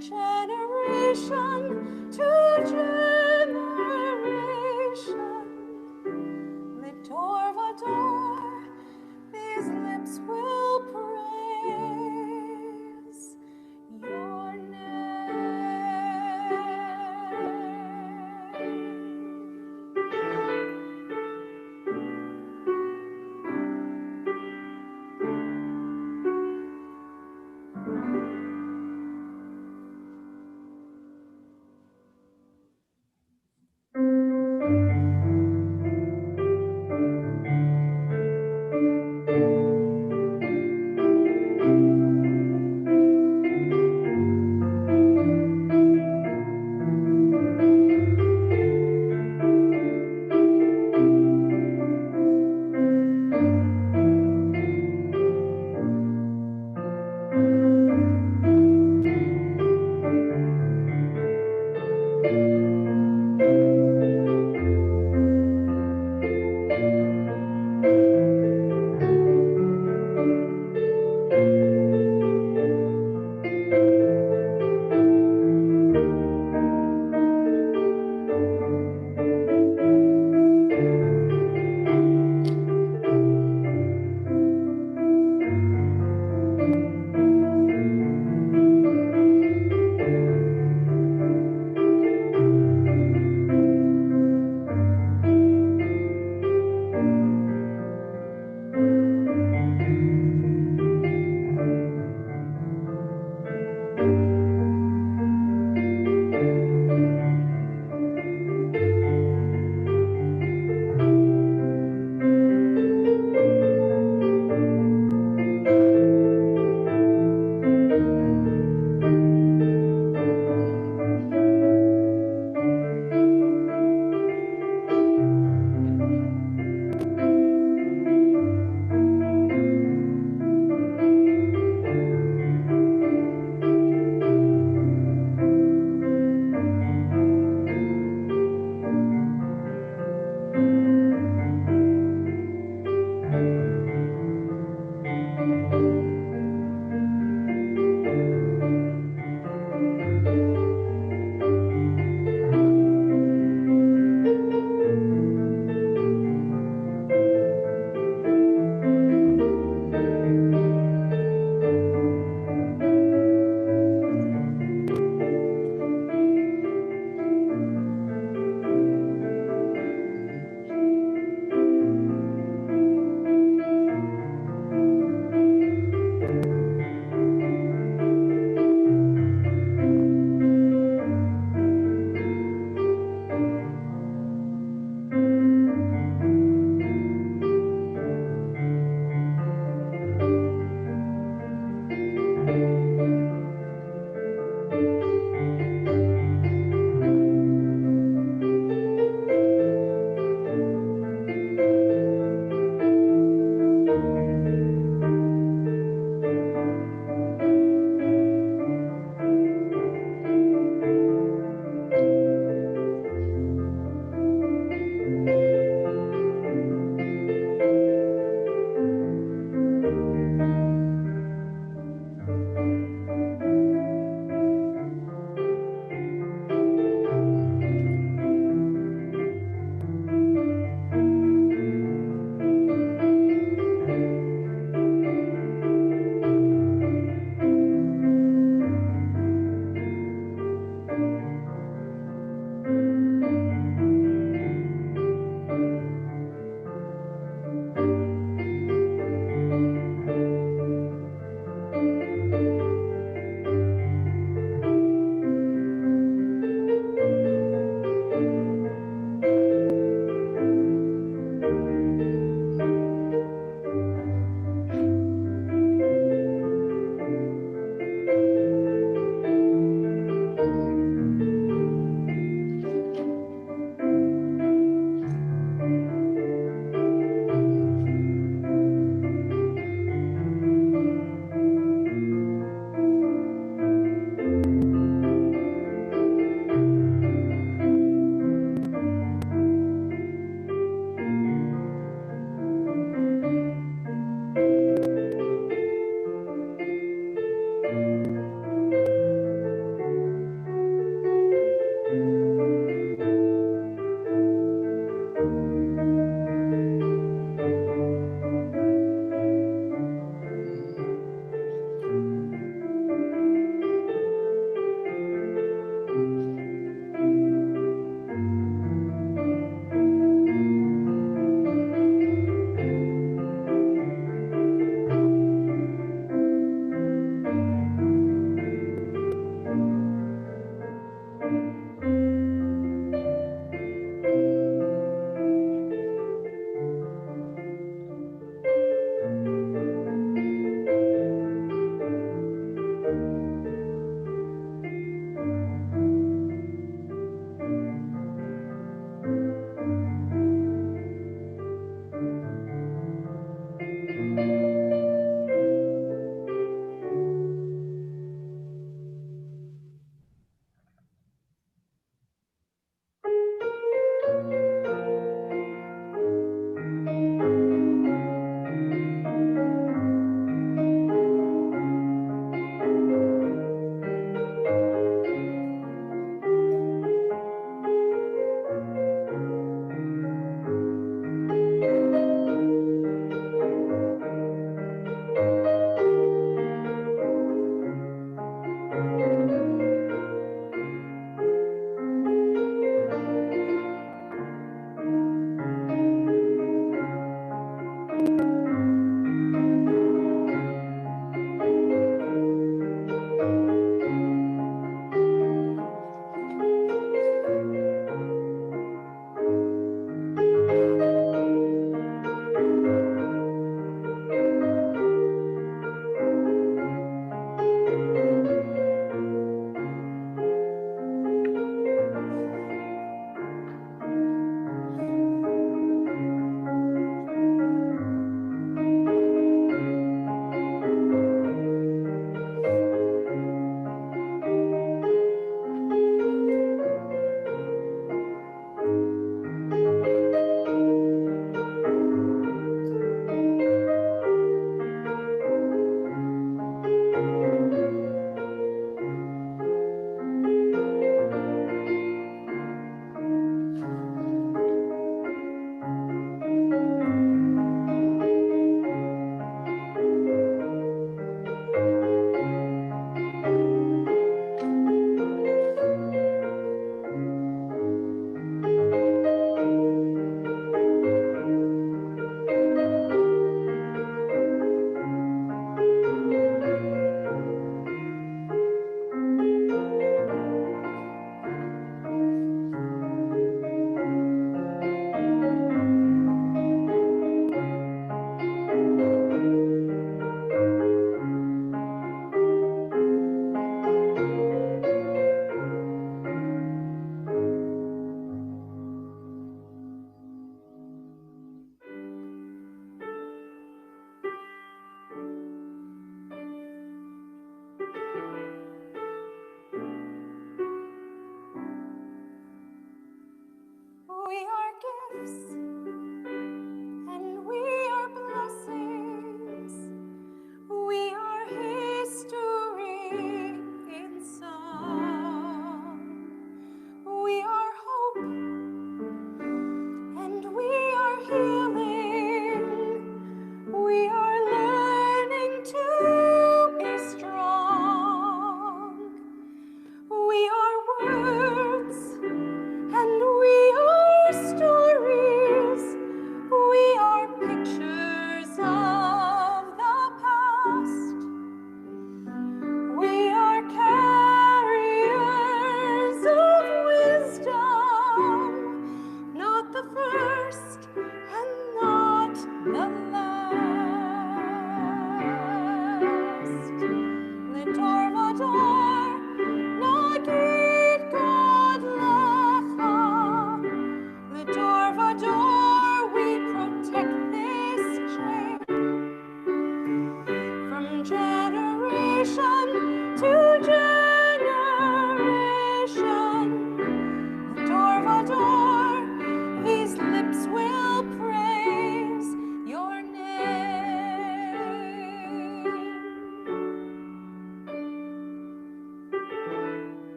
generation to generation. Victor Vador, these lips will praise your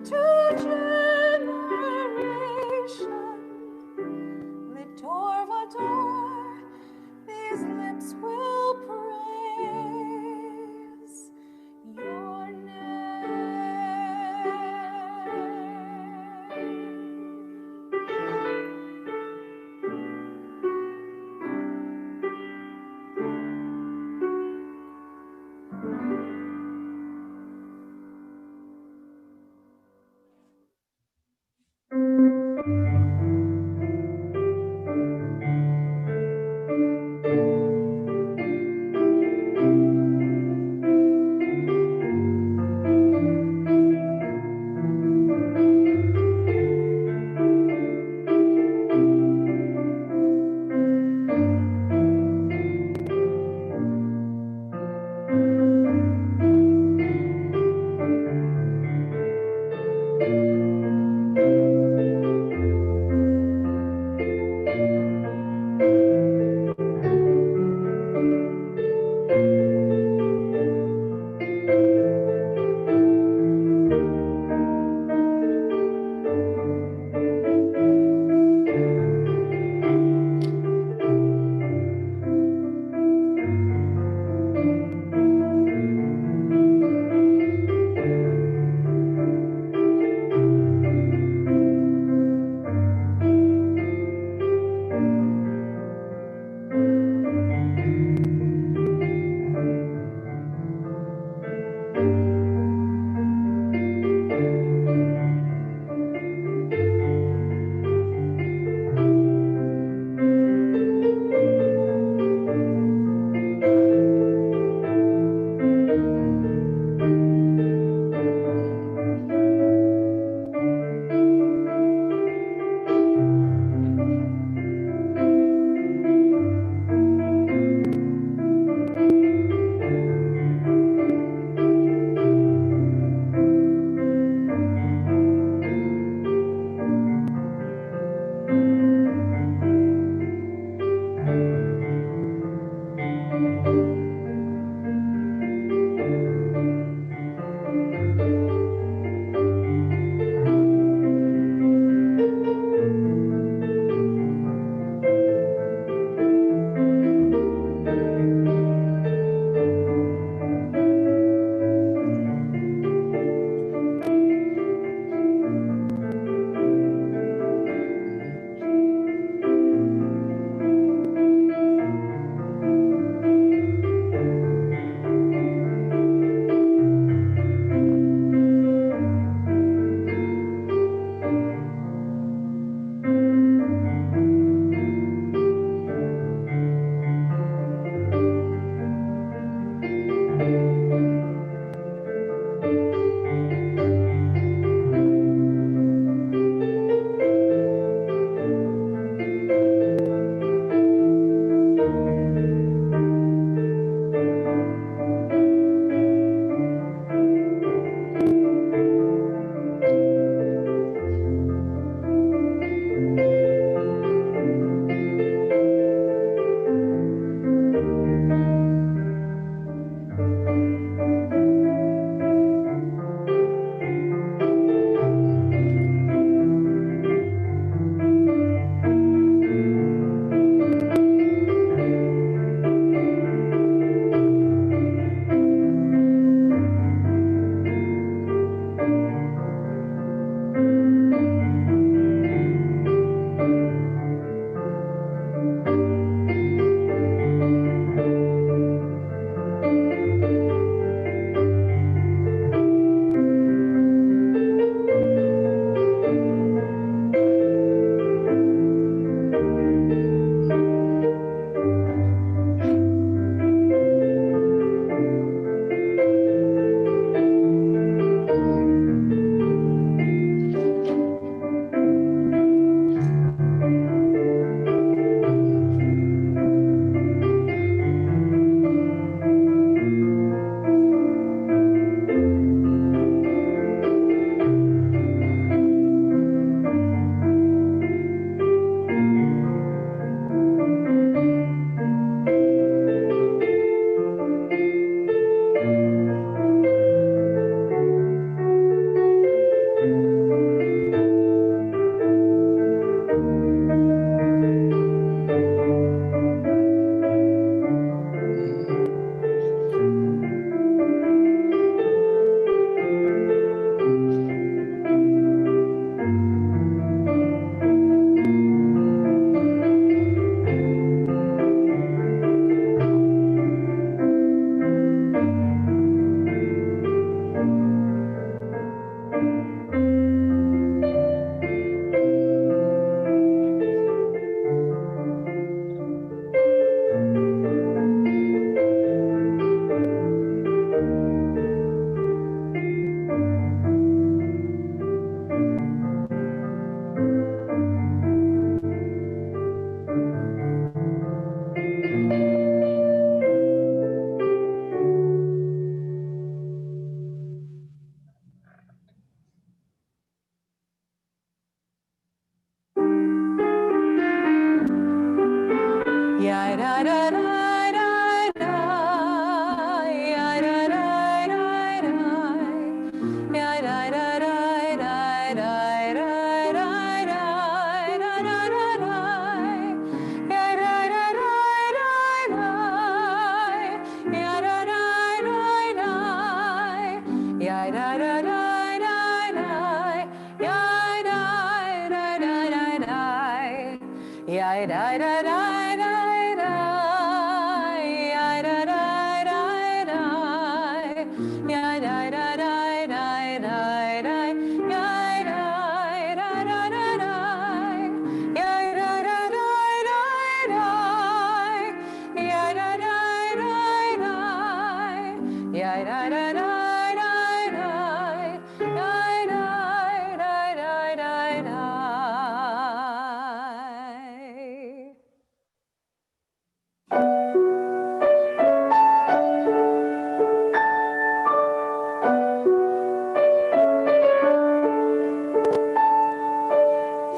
to generation. Lidor vador, these lips will praise your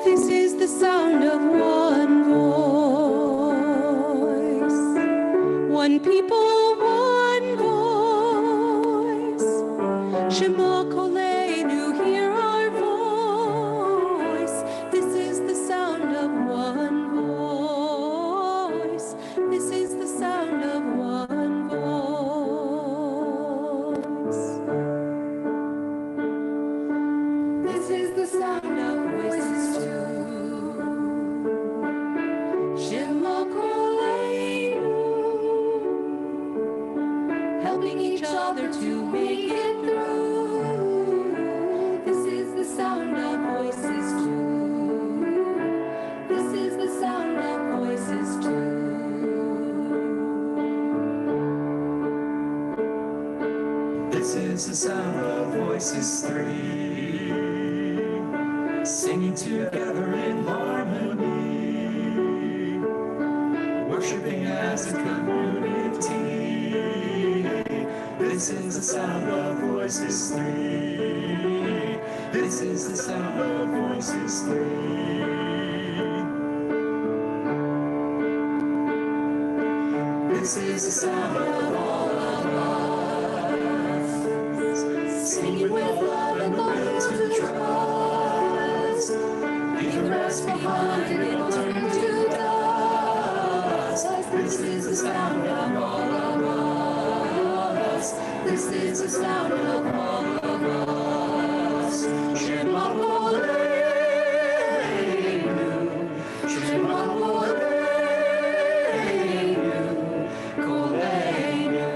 This is the sound of one voice, one people, one voice. Shema Koleinu, hear our voice. This is the sound of one voice. This is the sound of one voice. This is the sound of voices too. Shema Koleinu, helping each other to make it through. This is the sound of voices too. This is the sound of voices too. This is the sound of voices three, singing together in harmony, worshiping as a community. This is the sound of voices three. This is the sound of voices three. This is the sound of all of us, singing with love and loyal to trust. Leave the rest behind and it'll turn to dust. This is the sound of all of us. This is the sound of all of us. Shema Koleinu, Shema Koleinu, Koleinu.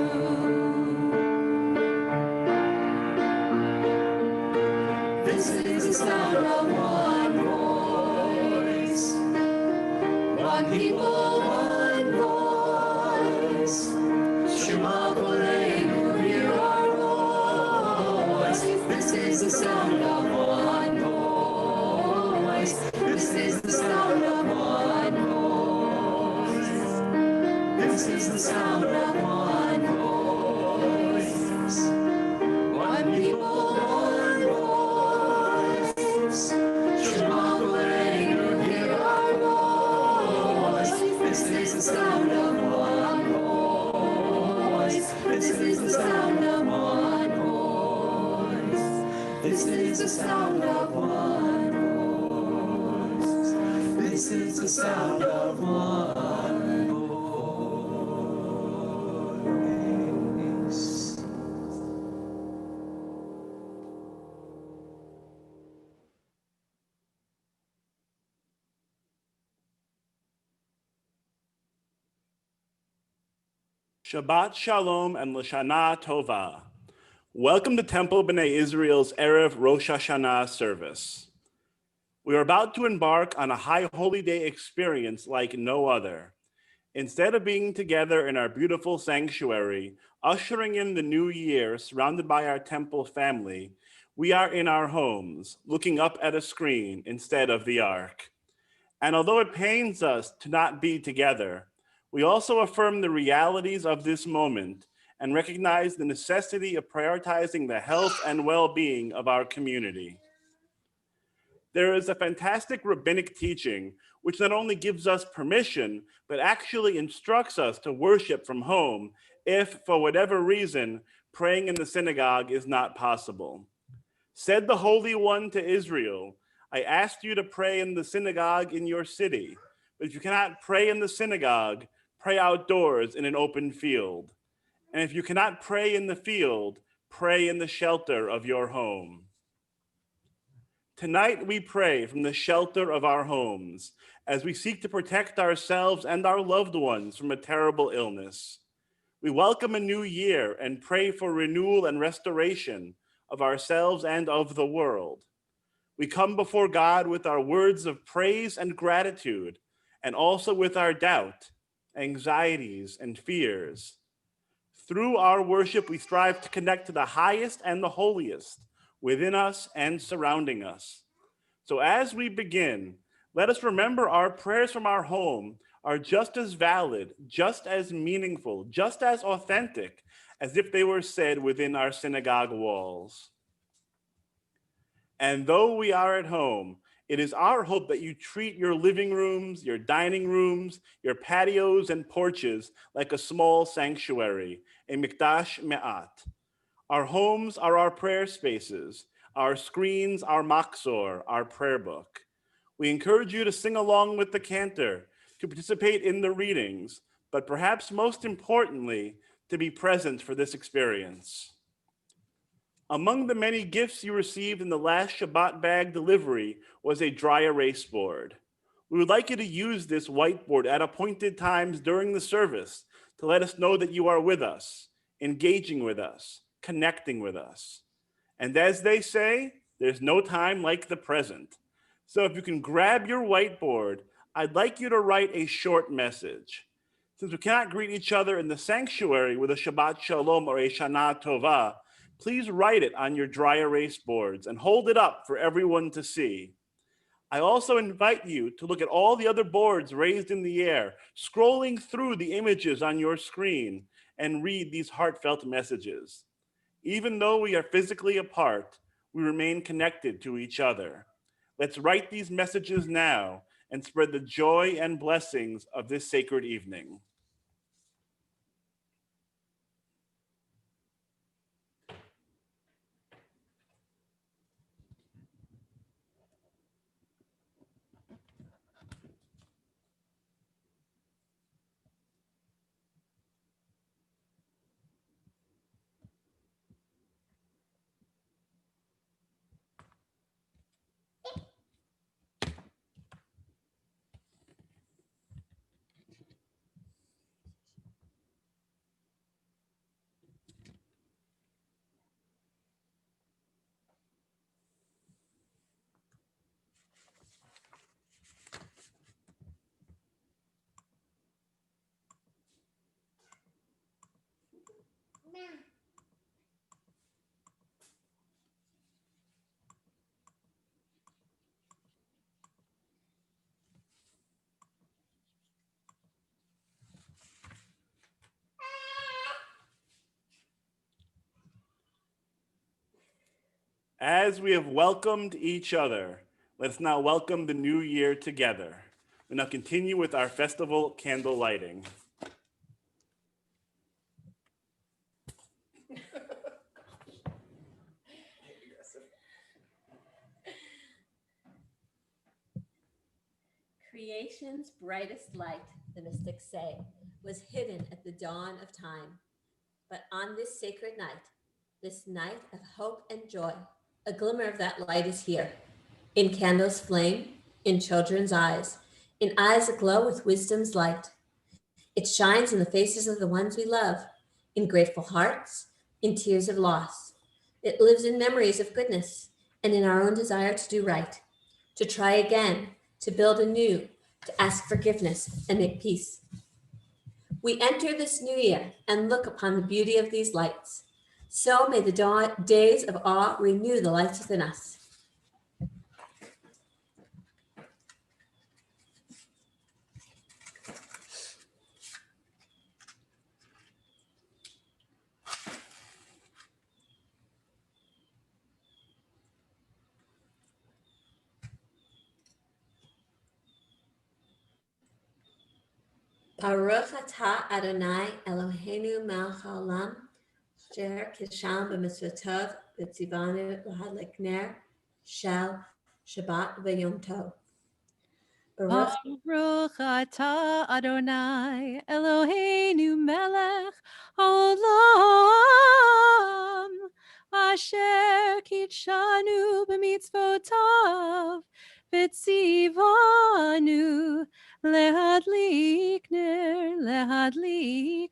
This is the sound of one voice, one people, one voice. Shema Koleinu, hear our voice. This is the sound of one voice. This is the sound of one voice. This is the sound of one voice. One people, one voice. Shema Koleinu, hear our voice. This is the sound of one voice. This is the sound of one voice. This is the sound of one voice. This is the sound of one voice. Shabbat Shalom and Lashana Tova. Welcome to Temple B'nai Israel's Erev Rosh Hashanah service. We are about to embark on a high holy day experience like no other. Instead of being together in our beautiful sanctuary, ushering in the new year surrounded by our temple family, we are in our homes, looking up at a screen instead of the ark. And although it pains us to not be together, we also affirm the realities of this moment and recognize the necessity of prioritizing the health and well-being of our community. There is a fantastic rabbinic teaching which not only gives us permission, but actually instructs us to worship from home if, for whatever reason, praying in the synagogue is not possible. Said the Holy One to Israel, I asked you to pray in the synagogue in your city, but if you cannot pray in the synagogue, pray outdoors in an open field. And if you cannot pray in the field, pray in the shelter of your home. Tonight we pray from the shelter of our homes as we seek to protect ourselves and our loved ones from a terrible illness. We welcome a new year and pray for renewal and restoration of ourselves and of the world. We come before God with our words of praise and gratitude, and also with our doubt, anxieties, and fears. Through our worship, we strive to connect to the highest and the holiest within us and surrounding us. So as we begin, let us remember our prayers from our home are just as valid, just as meaningful, just as authentic as if they were said within our synagogue walls. And though we are at home, it is our hope that you treat your living rooms, your dining rooms, your patios and porches like a small sanctuary, a mikdash me'at. Our homes are our prayer spaces, our screens, our machzor, our prayer book. We encourage you to sing along with the cantor, to participate in the readings, but perhaps most importantly, to be present for this experience. Among the many gifts you received in the last Shabbat bag delivery was a dry erase board. We would like you to use this whiteboard at appointed times during the service to let us know that you are with us, engaging with us, connecting with us. And as they say, there's no time like the present. So if you can grab your whiteboard, I'd like you to write a short message. Since we cannot greet each other in the sanctuary with a Shabbat Shalom or a Shana Tova, please write it on your dry erase boards and hold it up for everyone to see. I also invite you to look at all the other boards raised in the air, scrolling through the images on your screen and read these heartfelt messages. Even though we are physically apart, we remain connected to each other. Let's write these messages now and spread the joy and blessings of this sacred evening. As we have welcomed each other, let's now welcome the new year together. We now continue with our festival candle lighting. Creation's brightest light, the mystics say, was hidden at the dawn of time. But on this sacred night, this night of hope and joy, a glimmer of that light is here. In candles' flame, in children's eyes, in eyes aglow with wisdom's light. It shines in the faces of the ones we love, in grateful hearts, in tears of loss. It lives in memories of goodness and in our own desire to do right, to try again, to build anew, to ask forgiveness and make peace. We enter this new year and look upon the beauty of these lights. So may the days of awe renew the lights within us. Baruch atah Adonai Eloheinu melech haolam, asher kisham b'mitzvotov v'tzivanu l'hadlik ner shel Shabbat v'yom tov. Baruch Baruch atah Adonai Eloheinu melech haolam, Asher kitshanu b'mitzvotav v'tzivanu lehadlik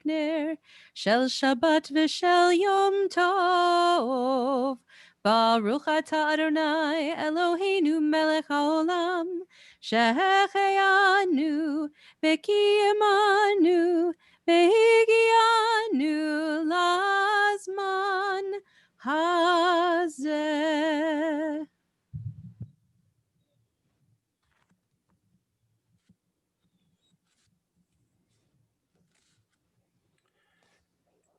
ner shel Shabbat v'shel Yom Tov. Baruch atah Adonai Eloheinu melech haolam shehecheyanu v'kiyamanu v'higianu lazman hazeh.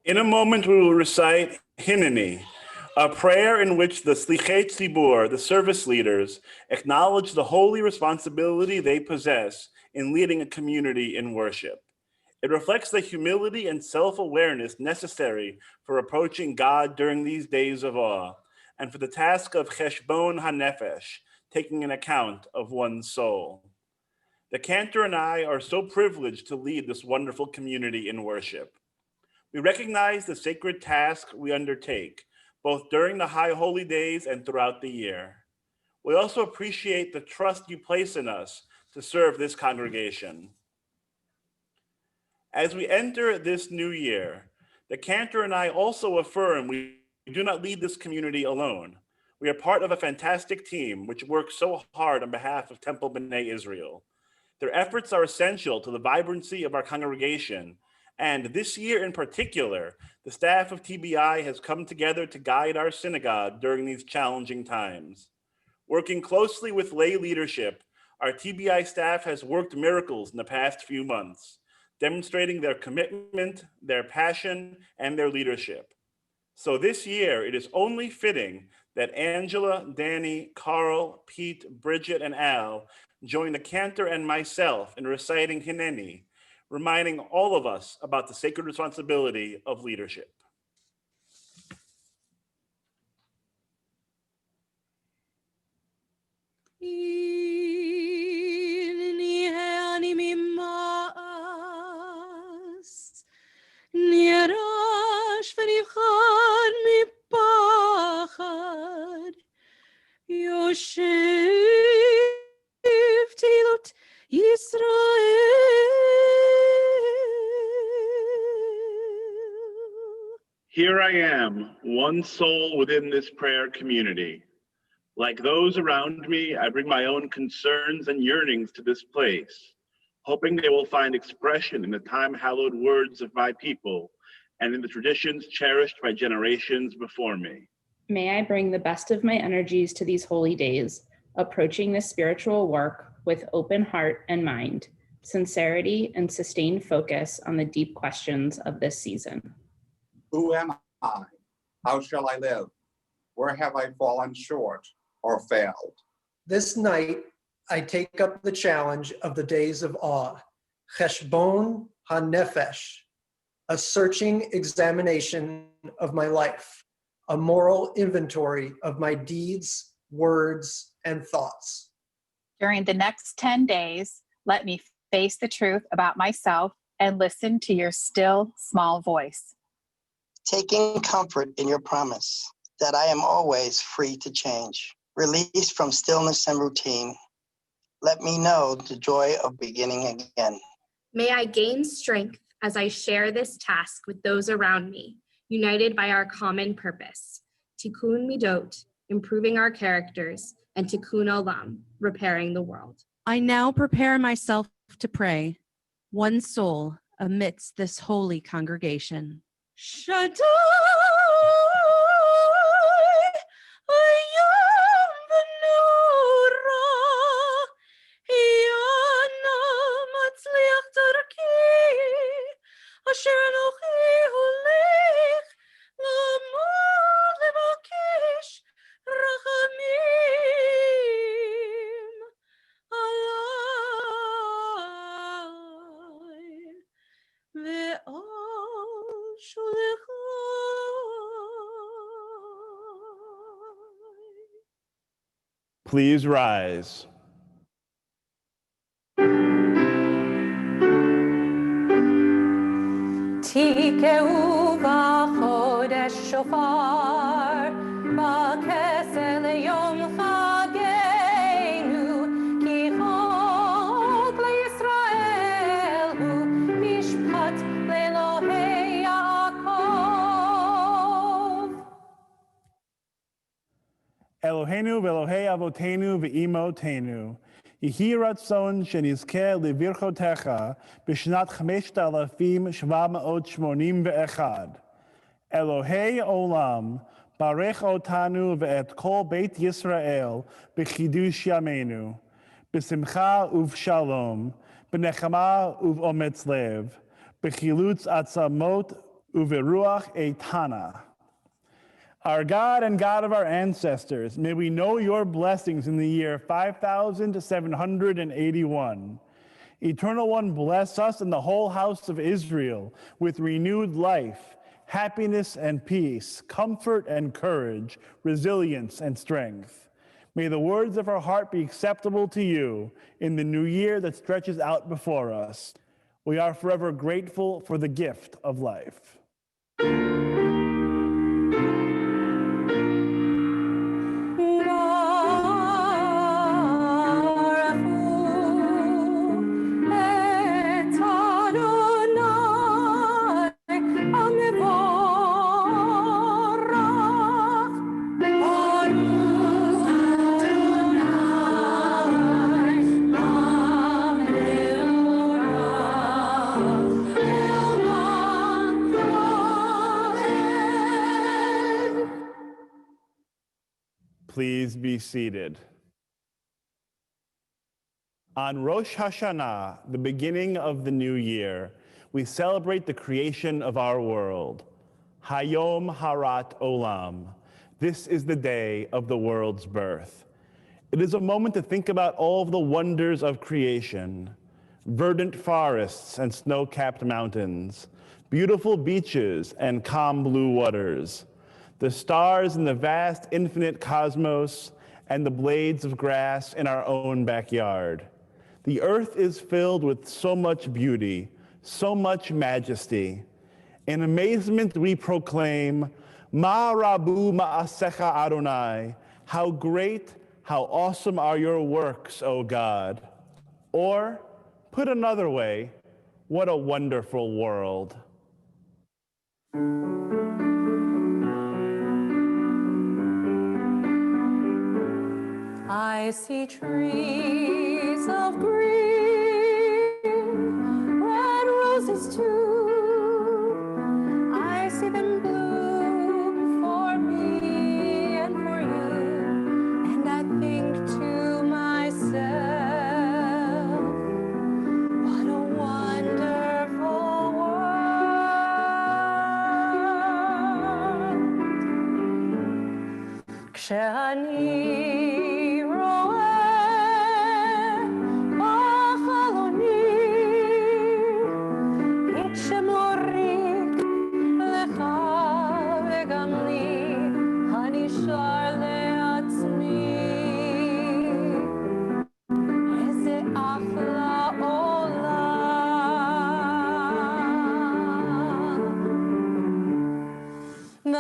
In a moment, we will recite Hineni, a prayer in which the Slichei Tzibur, the service leaders, acknowledge the holy responsibility they possess in leading a community in worship. It reflects the humility and self-awareness necessary for approaching God during these days of awe, and for the task of Cheshbon HaNefesh, taking an account of one's soul. The cantor and I are so privileged to lead this wonderful community in worship. We recognize the sacred task we undertake, both during the high holy days and throughout the year. We also appreciate the trust you place in us to serve this congregation. As we enter this new year, the cantor and I also affirm we do not lead this community alone. We are part of a fantastic team which works so hard on behalf of Temple B'nai Israel. Their efforts are essential to the vibrancy of our congregation. And this year in particular, the staff of TBI has come together to guide our synagogue during these challenging times. Working closely with lay leadership, our TBI staff has worked miracles in the past few months, demonstrating their commitment, their passion, and their leadership. So this year, it is only fitting that Angela, Danny, Carl, Pete, Bridget, and Al join the cantor and myself in reciting Hineni, reminding all of us about the sacred responsibility of leadership. Nirash v'nivchad mipachad Yoshev Tehilot Yisrael. Here I am, one soul within this prayer community. Like those around me, I bring my own concerns and yearnings to this place, hoping they will find expression in the time-hallowed words of my people and in the traditions cherished by generations before me. May I bring the best of my energies to these holy days, approaching this spiritual work with open heart and mind, sincerity and sustained focus on the deep questions of this season. Who am I? How shall I live? Where have I fallen short or failed? This night, I take up the challenge of the days of awe, Cheshbon HaNefesh, a searching examination of my life, a moral inventory of my deeds, words, and thoughts. During the next 10 days, let me face the truth about myself and listen to your still, small voice. Taking comfort in your promise that I am always free to change, released from stillness and routine. Let me know the joy of beginning again. May I gain strength as I share this task with those around me, united by our common purpose, Tikkun Midot, improving our characters, and Tikkun Olam, repairing the world. I now prepare myself to pray, one soul amidst this holy congregation. Shaddai, Ayam v'nura, Yana matzliach darki, Asher Anochi holech, Lamod levakesh, Rachamim alai, ve'al shulechai. Please rise. Tikeu v'chodesh shofar, Eloheinu ve'Elohei avotenu ve'imotenu, Yehi ratzon shenizkeh levirchotecha b'shnat 5781. Elohei olam, barech otanu ve'et kol Beit Yisrael b'chidush yameinu, b'simcha uv'shalom, b'nechama uv'ometz lev, b'chilutz atzamot uveruach eitana. Our God and God of our ancestors, may we know your blessings in the year 5781. Eternal One, bless us and the whole house of Israel with renewed life, happiness and peace, comfort and courage, resilience and strength. May the words of our heart be acceptable to you in the new year that stretches out before us. We are forever grateful for the gift of life. Please be seated. On Rosh Hashanah, the beginning of the new year, we celebrate the creation of our world. Hayom Harat Olam. This is the day of the world's birth. It is a moment to think about all of the wonders of creation. Verdant forests and snow-capped mountains, beautiful beaches and calm blue waters, the stars in the vast infinite cosmos, and the blades of grass in our own backyard. The earth is filled with so much beauty, so much majesty. In amazement we proclaim, Ma Rabu Ma'asecha Adonai, how great, how awesome are your works, O God. Or, put another way, what a wonderful world. I see trees of green, red roses too. I see them bloom for me and for you. And I think to myself, what a wonderful world. כשאני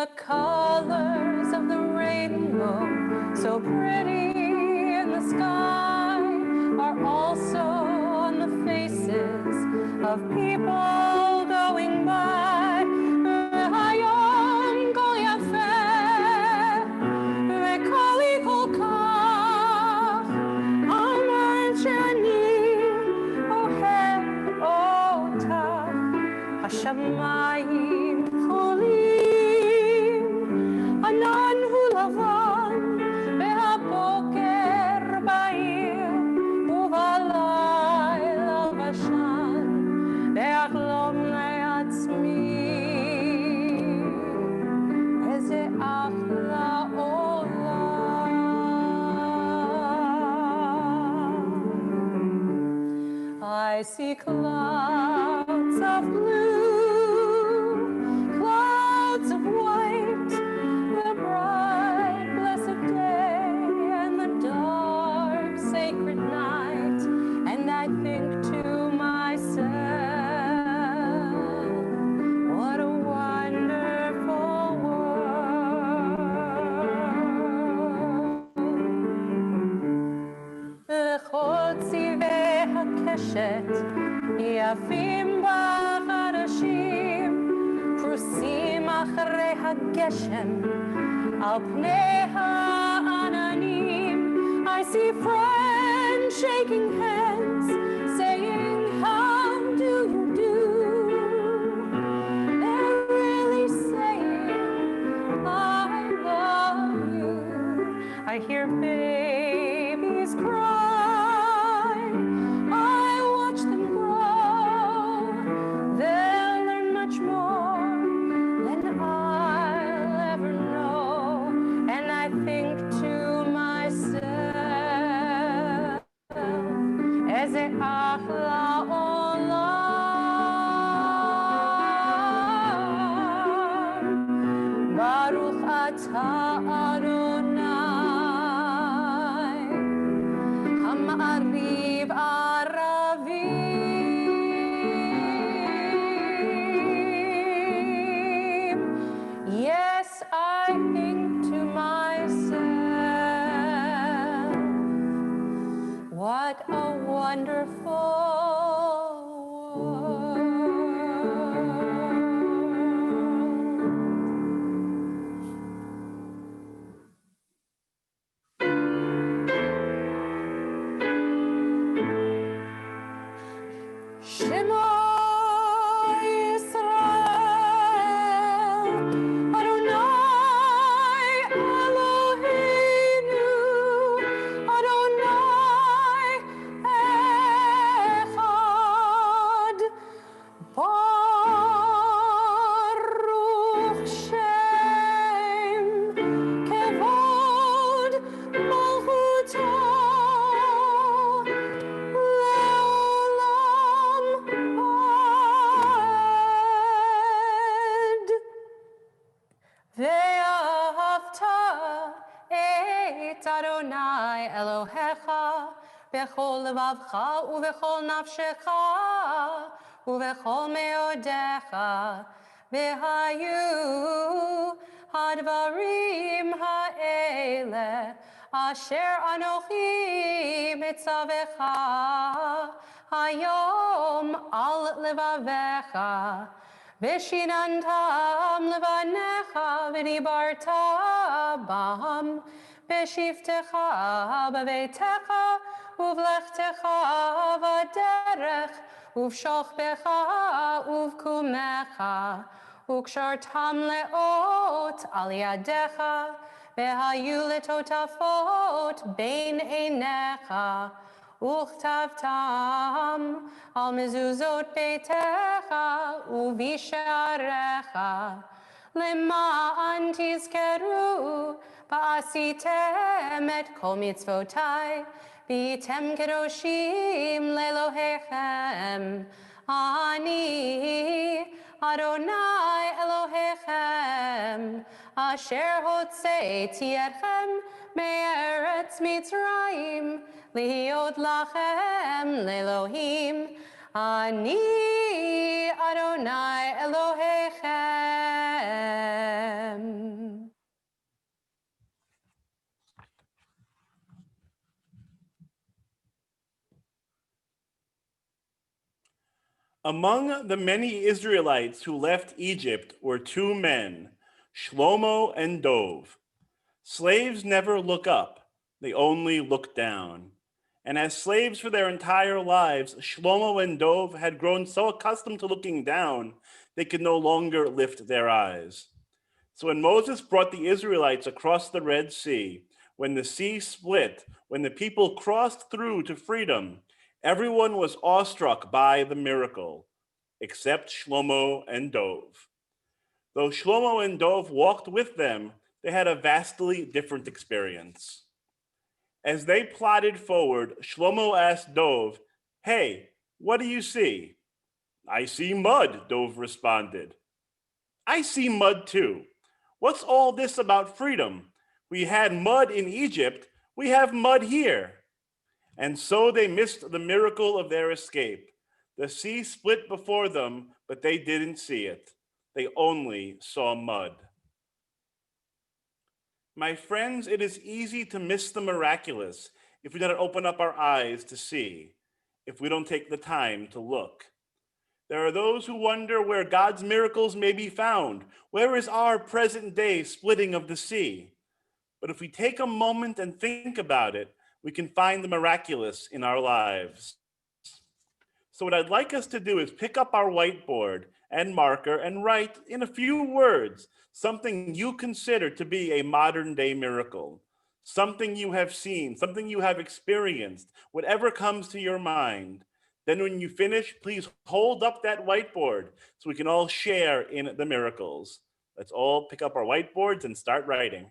the colors of the rainbow, so pretty in the sky, are also on the faces of people going by. Hayom kol yafeh, v'koli kol kach, amar shani ohev otach, hashamayim cholim, ענן הוא לבן, והבוקר בהיר, ובלילה בשן, ואחלום לעצמי, איזה אחלה עולם. I see clouds of blue, clouds of white, the bright, blessed day and the dark, sacred night, and I think to myself, what a wonderful world. וכל צבעי הקשת יפים בחדשים, פרוסים אחרי הגשם על פני העננים. panim. I see friends shaking hands, saying, how do you do? They're really saying, I love you. I hear babies cry. I watch them grow. They'll learn much more than I'll ever know. And I think to myself, איזה אחלה עולם. ברוך אתה אדוני, המעריב ערבים. Yes, I think to myself, what a wonderful Shema Yisrael, Adonai Eloheinu, Adonai Echad, Baruch Shem, Kevod Malchuto, Leolam Ad. ואהבת את אדוני אלוהיך בכל לבבך ובכל נפשך ובכל מאודיך, והיו הדברים האלה אשר אנוכי מצווך היום על לבביך, ושיננתם לבניך ודיברת בם בשבתך בביתך ובלכתך בדרך ובשוכבך ובקומך, וקשרתם לאות על ידיך, והיו לטוטפות בין עיניך, וכתבתם על מזוזות ביתך ובשעריך, למען תזכרו ועשיתם את כל מצוותיי, והייתם קדושים לאלוהיכם. אני אדוני אלוהיכם, אשר הוצאתי אתכם מארץ מצרים, להיות לכם לאלוהים. אני אדוני אלוהיכם. Among the many Israelites who left Egypt were two men, Shlomo and Dov. Slaves never look up, they only look down. And as slaves for their entire lives, Shlomo and Dov had grown so accustomed to looking down, they could no longer lift their eyes. So when Moses brought the Israelites across the Red Sea, when the sea split, when the people crossed through to freedom, everyone was awestruck by the miracle, except Shlomo and Dov. Though Shlomo and Dov walked with them, they had a vastly different experience. As they plodded forward, Shlomo asked Dov, "Hey, what do you see?" "I see mud," Dov responded. "I see mud too. What's all this about freedom? We had mud in Egypt, we have mud here." And so they missed the miracle of their escape. The sea split before them, but they didn't see it. They only saw mud. My friends, it is easy to miss the miraculous if we don't open up our eyes to see, if we don't take the time to look. There are those who wonder where God's miracles may be found. Where is our present day splitting of the sea? But if we take a moment and think about it, we can find the miraculous in our lives. So what I'd like us to do is pick up our whiteboard and marker and write in a few words something you consider to be a modern day miracle, something you have seen, something you have experienced, whatever comes to your mind. Then when you finish, please hold up that whiteboard so we can all share in the miracles. Let's all pick up our whiteboards and start writing.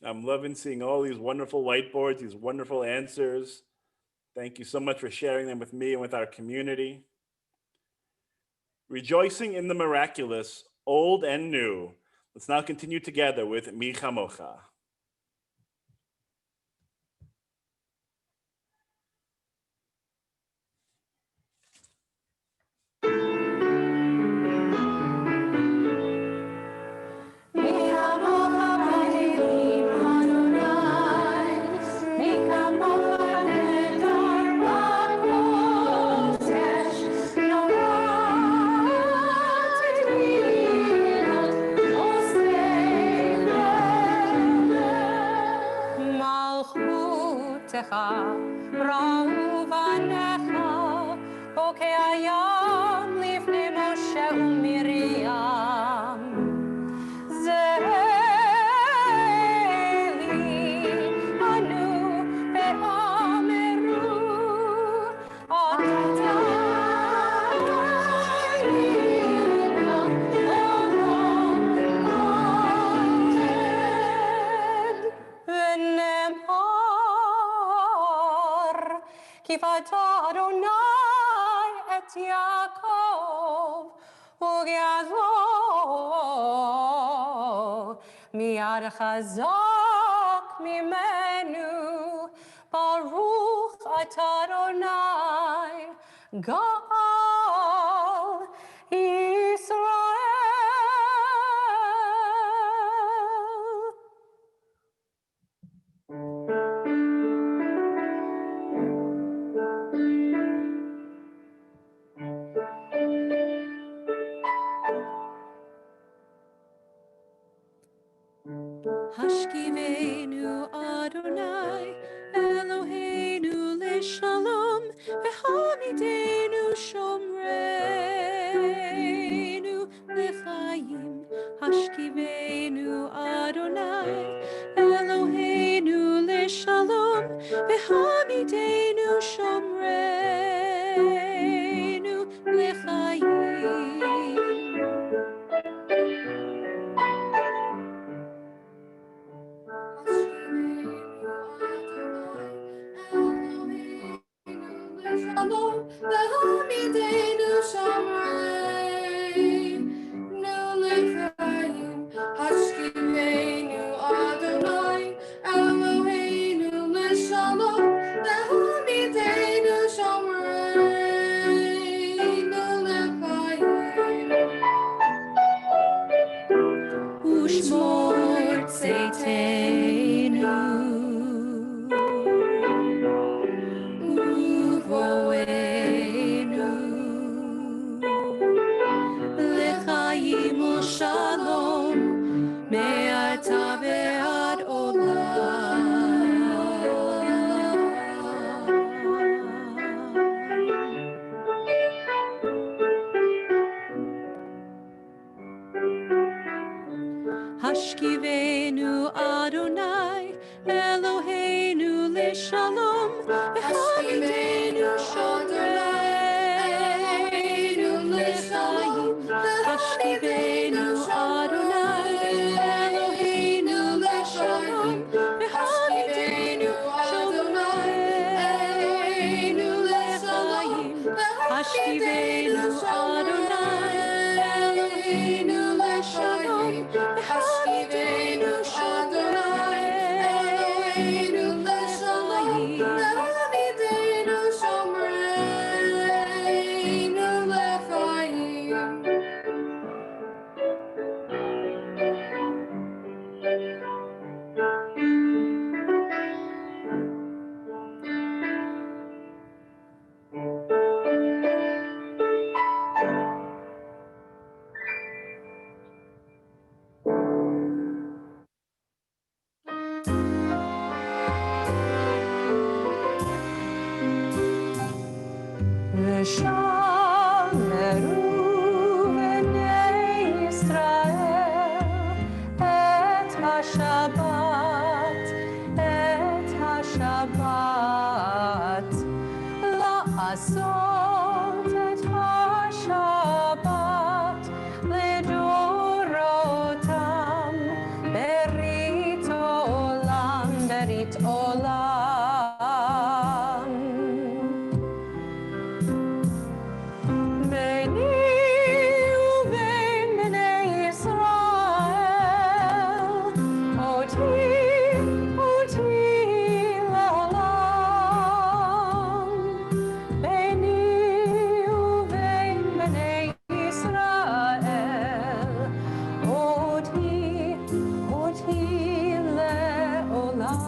I'm loving seeing all these wonderful whiteboards, these wonderful answers. Thank you so much for sharing them with me and with our community. Rejoicing in the miraculous, old and new. Let's now continue together with Mi Chamocha. ראו בניך, בוקי הים לפני משה ומרים. זה לי אנו ואמרו, אתה כיפת אדוני את יעקב וגייסו מיד חזק ממנו ברוך אתה אדוני גאל ישראל. השכיבנו אדוני אלוהינו לשלום והעמידנו שומרנו לחיים. השכיבנו אדוני אלוהינו לשלום והעמידנו שומרנו לחיים. ועמידנו שומרנו לחיים. השכיבנו אדוני אלוהינו לשלום ועמידנו שומרנו לחיים. ושמור צאתנו ובואנו לחיים ושלום מעתה ועד עולם. השכיבנו אדוני אלוהינו לשלום והעמידנו שומרנו Hashivenu Adonai, Eloheinu leshalom, Davidenu shomreinu lechayim. ושמרו בני ישראל את השבת, את השבת, לעשות את השבת לדורותם, ברית עולם, ברית עולם. ביני ובין בני ישראל, אותי לעולם. ביני ובין בני ישראל, אותי לעולם.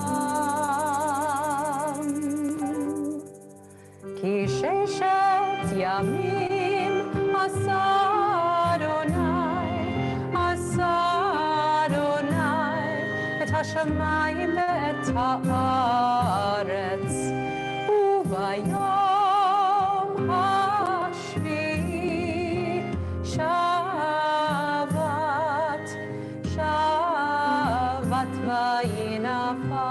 כי ששת ימים עשה אדוני את השמיים ואת הארץ, וביום השביעי שבת וינפש.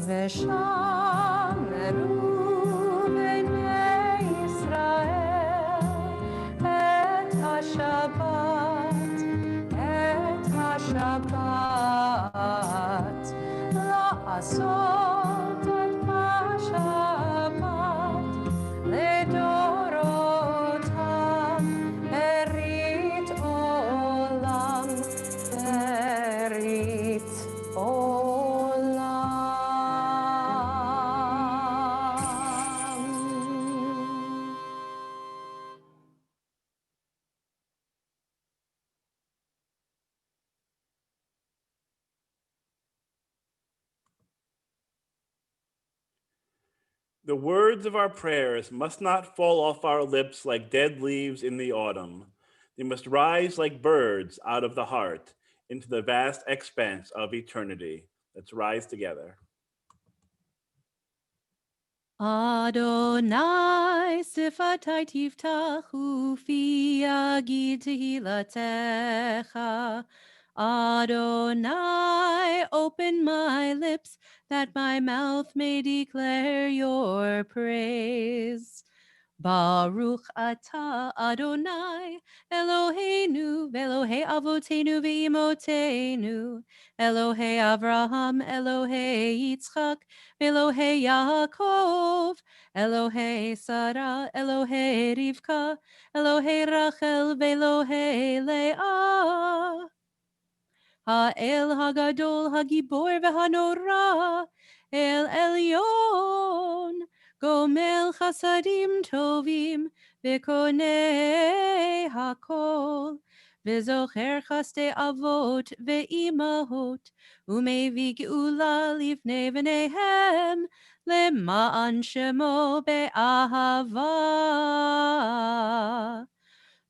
ושמרו בני ישראל את השבת, את השבת, לעשות את השבת לדורותם, ברית עולם, ברית עולם. The words of our prayers must not fall off our lips like dead leaves in the autumn. They must rise like birds out of the heart into the vast expanse of eternity. Let's rise together. Adonai sifatai tiftach ufi yagid tehilatecha. Adonai, open my lips that my mouth may declare your praise. Baruch atah Adonai Eloheinu ve'Elohei avotenu ve'imotenu, Elohei Avraham, Elohei Yitzchak, Elohei Yaakov, Elohei Sarah, Elohei Rivka, Elohei Rachel ve'Elohei Leah. Ha'el hagadol hagibor v'hanora, El Elyon, Gomel chasadim tovim, V'konei hakol, V'zocher chaste avot ve'imahot, Umevi geula livnei v'neihem, Lema'an shemo be'ahava.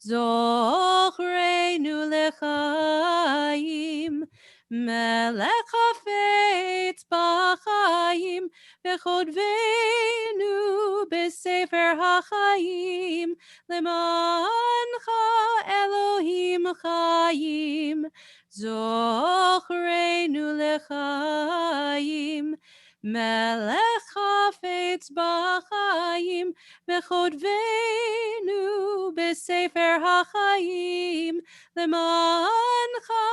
Zochreinu lechaim, melech hafetz b'chaim, v'chodvenu b'sefer hachayim, lemancha Elohim chayim. Zochreinu lechaim, melech hafetz b'chaim, v'chodvenu b'sefer hachayim, lemancha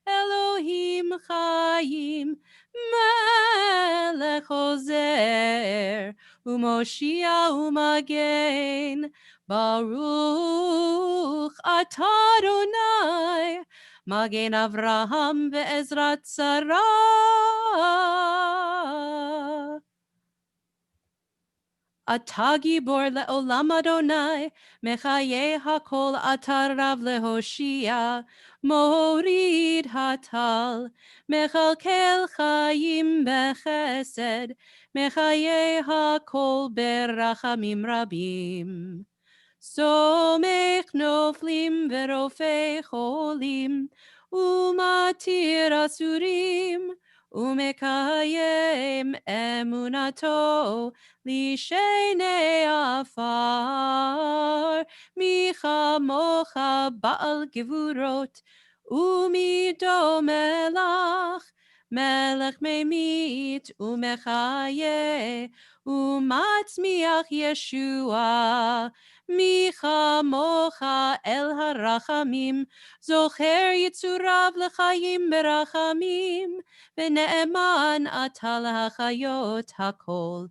Elohim chayim. Melech ozer Umoshia umagen, Baruch atah Adonai, Magen Avraham ve'ezrat Sarah. Atah gibor le'olam Adonai, Mechaye hakol atah rav lehoshia, Morid hatal, Mechalkel chayim bechesed, Mechaye hakol berachamim rabim. Somech noflim verofe cholim, Umatir asurim, Umekayem emunato, Lishene afar, Micha mocha baal gevurot, Umido melach, Melech memit, Umechaye, Umatzmiach Yeshua, Micha mocha el harachamim, Zocher yitzurav lechayim berachamim, V'ne'eman atah lahachayot hakol.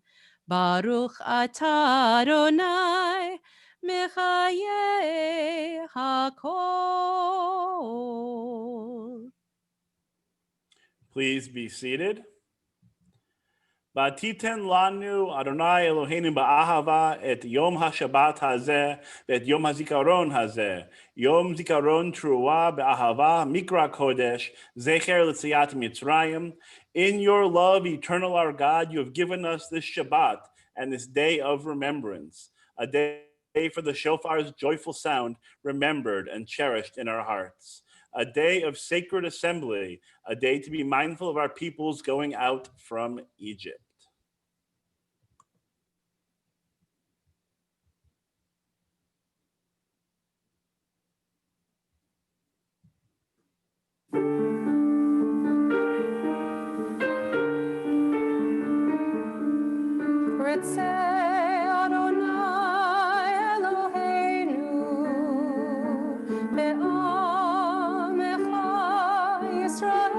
Baruch atah Adonai, Mechaye hakol. Please be seated. V'atiten lanu Adonai Eloheinu ba'ahava et Yom HaShabbat hazeh ve'et Yom HaZikaron hazeh. Yom Zikaron Truah be'ahava Mikra Kodesh Zecher L'Tziat Mitzrayim. In your love, eternal our God, you have given us this Shabbat and this day of remembrance, a day for the shofar's joyful sound, remembered and cherished in our hearts. A day of sacred assembly, a day to be mindful of our peoples going out from Egypt. Ritzei Adonai Eloheinu be'amecha Yisrael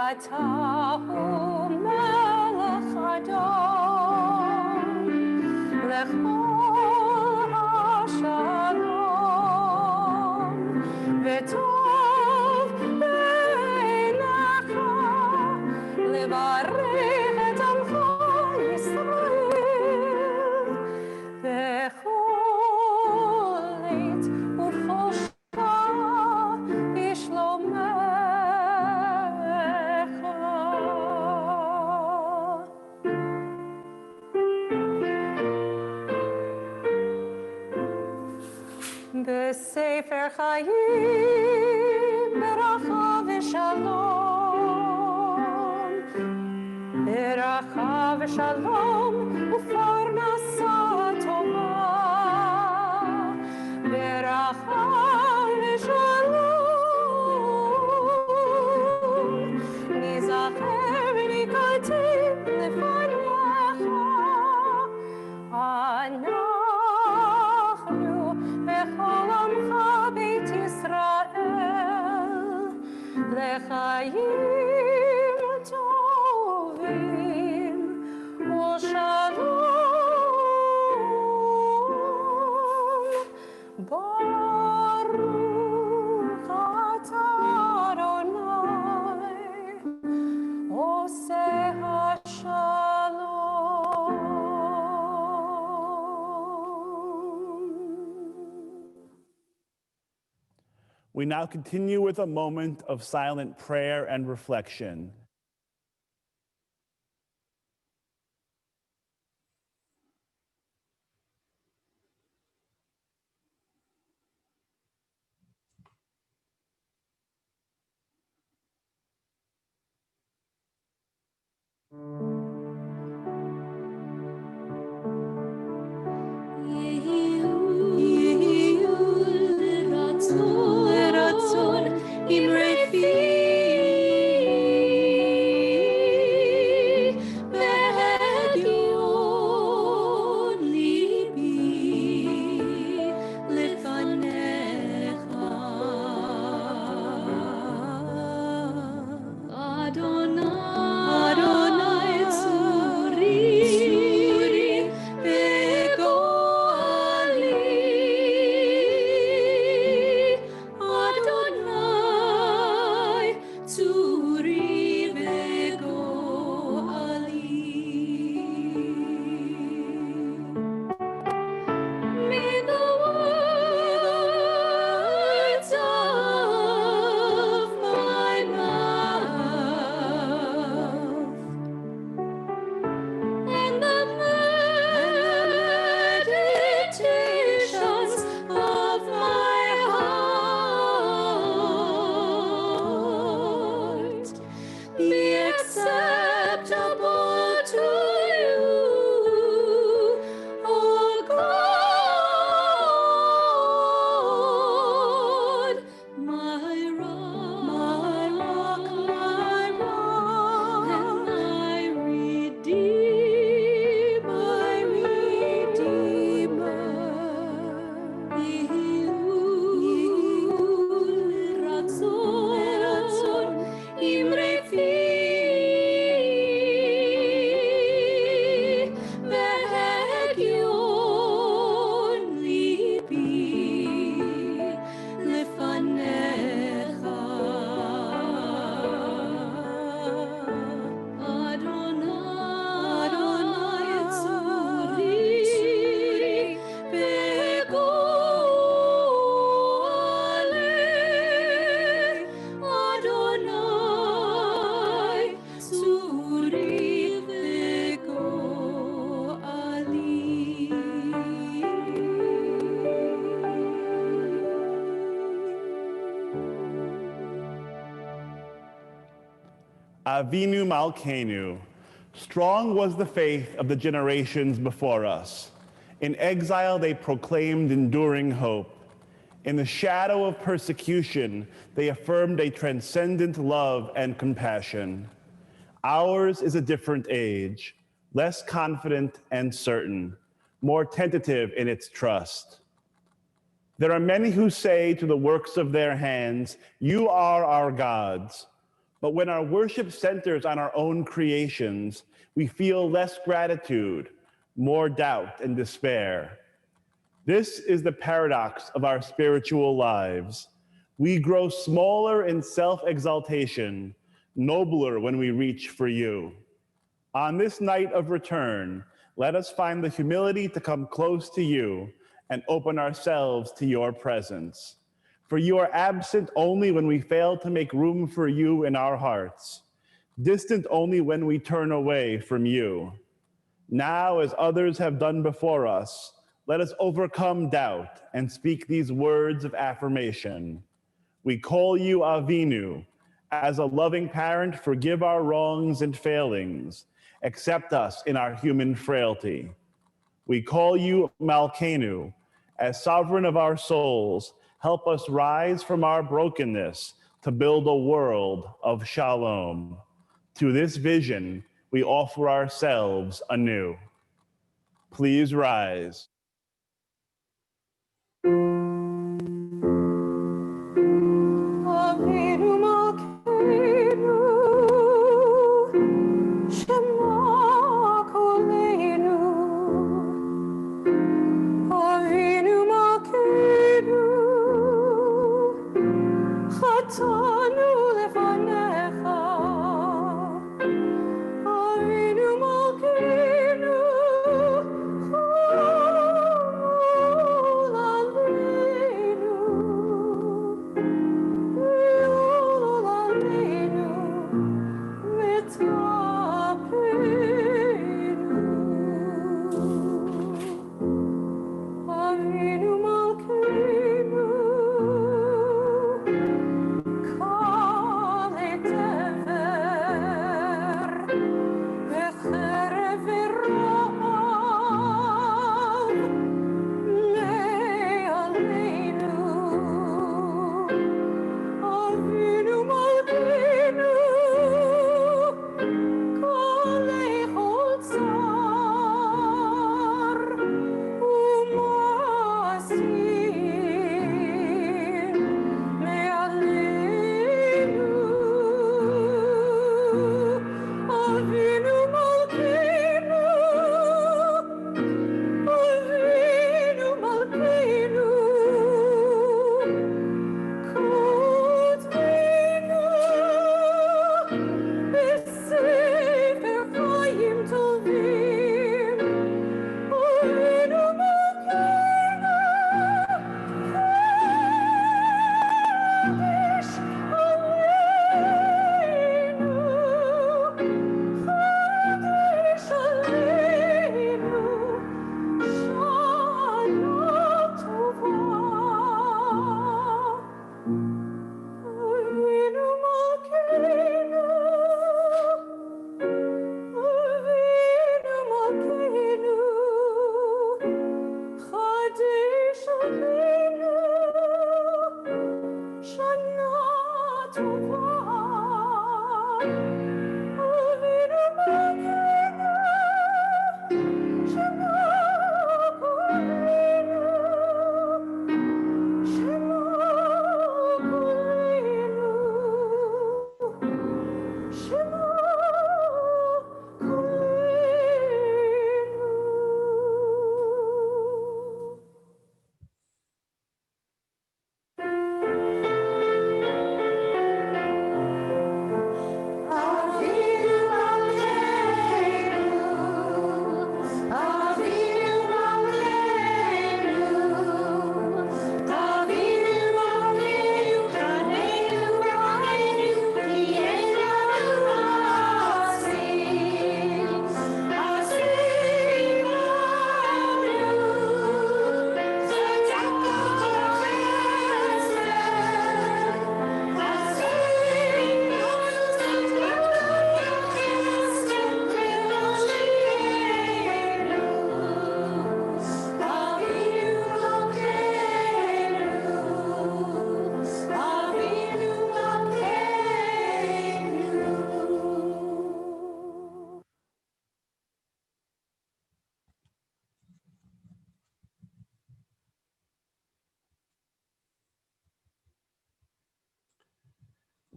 atahu melech adon lechol hashalom v'tov beinecha levarech et amcha Yisrael v'chol eit uv'chol shka b'shlomecha. בספר חיים ברכה ושלום, ברכה ושלום ופרנסה טובה, ברכה ושלום ניזכר ונקייתם לפניך. אנחנו וכל עמך בית ישראל לחיים טובים ושלום. ברוך אתה אדוני עושה We now continue with a moment of silent prayer and reflection. Avinu Malkeinu, strong was the faith of the generations before us. In exile, they proclaimed enduring hope. In the shadow of persecution, they affirmed a transcendent love and compassion. Ours is a different age, less confident and certain, more tentative in its trust. There are many who say to the works of their hands, "You are our gods." But when our worship centers on our own creations, we feel less gratitude, more doubt and despair. This is the paradox of our spiritual lives. We grow smaller in self-exaltation, nobler when we reach for you. On this night of return, let us find the humility to come close to you and open ourselves to your presence. For you are absent only when we fail to make room for you in our hearts, distant only when we turn away from you. Now, as others have done before us, let us overcome doubt and speak these words of affirmation. We call you Avinu. As a loving parent, forgive our wrongs and failings. Accept us in our human frailty. We call you Malkeinu. As sovereign of our souls, help us rise from our brokenness to build a world of shalom. To this vision, we offer ourselves anew. Please rise. Avinu Malkeinu, Shema Kolenu. Avinu Malkeinu, Chatanu lefanecha. Avinu Malkeinu,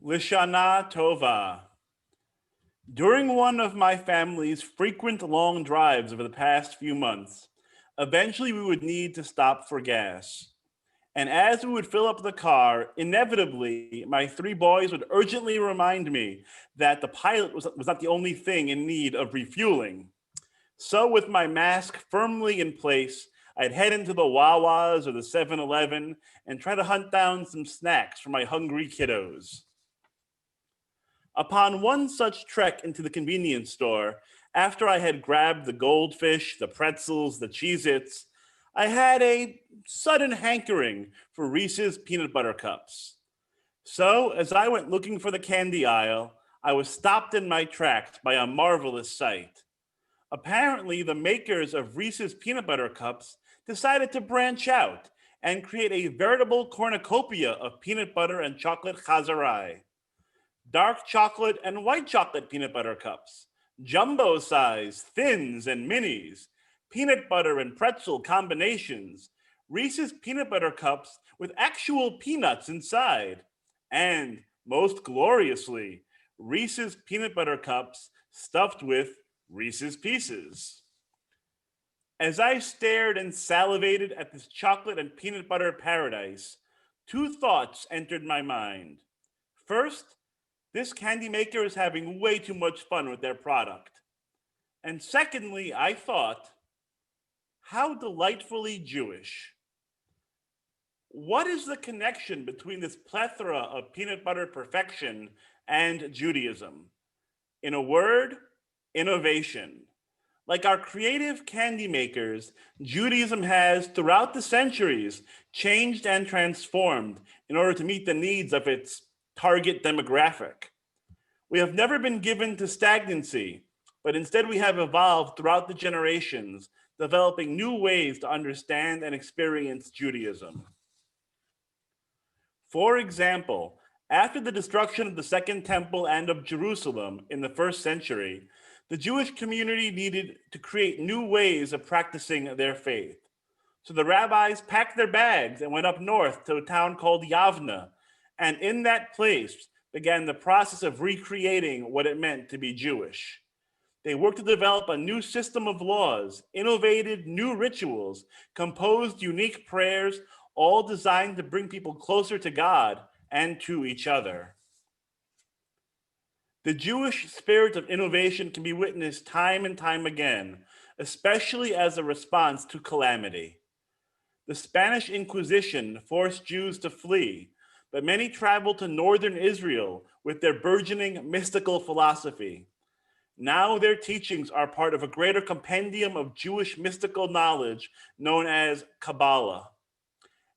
Lishana Tova. During one of my family's frequent long drives over the past few months, eventually we would need to stop for gas. And as we would fill up the car, inevitably, my three boys would urgently remind me that the pilot was not the only thing in need of refueling. So with my mask firmly in place, I'd head into the Wawas or the 7-Eleven and try to hunt down some snacks for my hungry kiddos. Upon one such trek into the convenience store, after I had grabbed the goldfish, the pretzels, the Cheez-Its, I had a sudden hankering for Reese's peanut butter cups. So, as I went looking for the candy aisle, I was stopped in my tracks by a marvelous sight. Apparently, the makers of Reese's peanut butter cups decided to branch out and create a veritable cornucopia of peanut butter and chocolate chazarai. Dark chocolate and white chocolate peanut butter cups, jumbo size, thins and minis, peanut butter and pretzel combinations, Reese's peanut butter cups with actual peanuts inside, and most gloriously, Reese's peanut butter cups stuffed with Reese's Pieces. As I stared and salivated at this chocolate and peanut butter paradise, two thoughts entered my mind. First, this candy maker is having way too much fun with their product. And secondly, I thought, how delightfully Jewish. What is the connection between this plethora of peanut butter perfection and Judaism? In a word, innovation. Like our creative candy makers, Judaism has, throughout the centuries, changed and transformed in order to meet the needs of its target demographic. We have never been given to stagnancy, but instead we have evolved throughout the generations, developing new ways to understand and experience Judaism. For example, after the destruction of the Second Temple and of Jerusalem in the first century, the Jewish community needed to create new ways of practicing their faith. So the rabbis packed their bags and went up north to a town called Yavna, and in that place began the process of recreating what it meant to be Jewish. They worked to develop a new system of laws, innovated new rituals, composed unique prayers, all designed to bring people closer to God and to each other. The Jewish spirit of innovation can be witnessed time and time again, especially as a response to calamity. The Spanish Inquisition forced Jews to flee, but many traveled to northern Israel with their burgeoning mystical philosophy. Now their teachings are part of a greater compendium of Jewish mystical knowledge known as Kabbalah.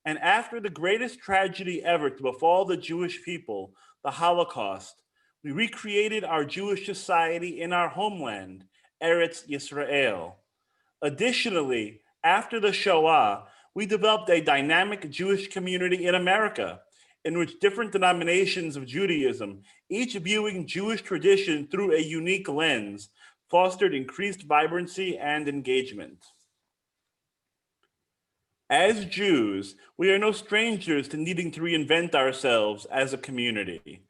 And after the greatest tragedy ever to befall the Jewish people, the Holocaust, we recreated our Jewish society in our homeland, Eretz Yisrael. Additionally, after the Shoah, we developed a dynamic Jewish community in America, in which different denominations of Judaism, each viewing Jewish tradition through a unique lens, fostered increased vibrancy and engagement. As Jews, we are no strangers to needing to reinvent ourselves as a community,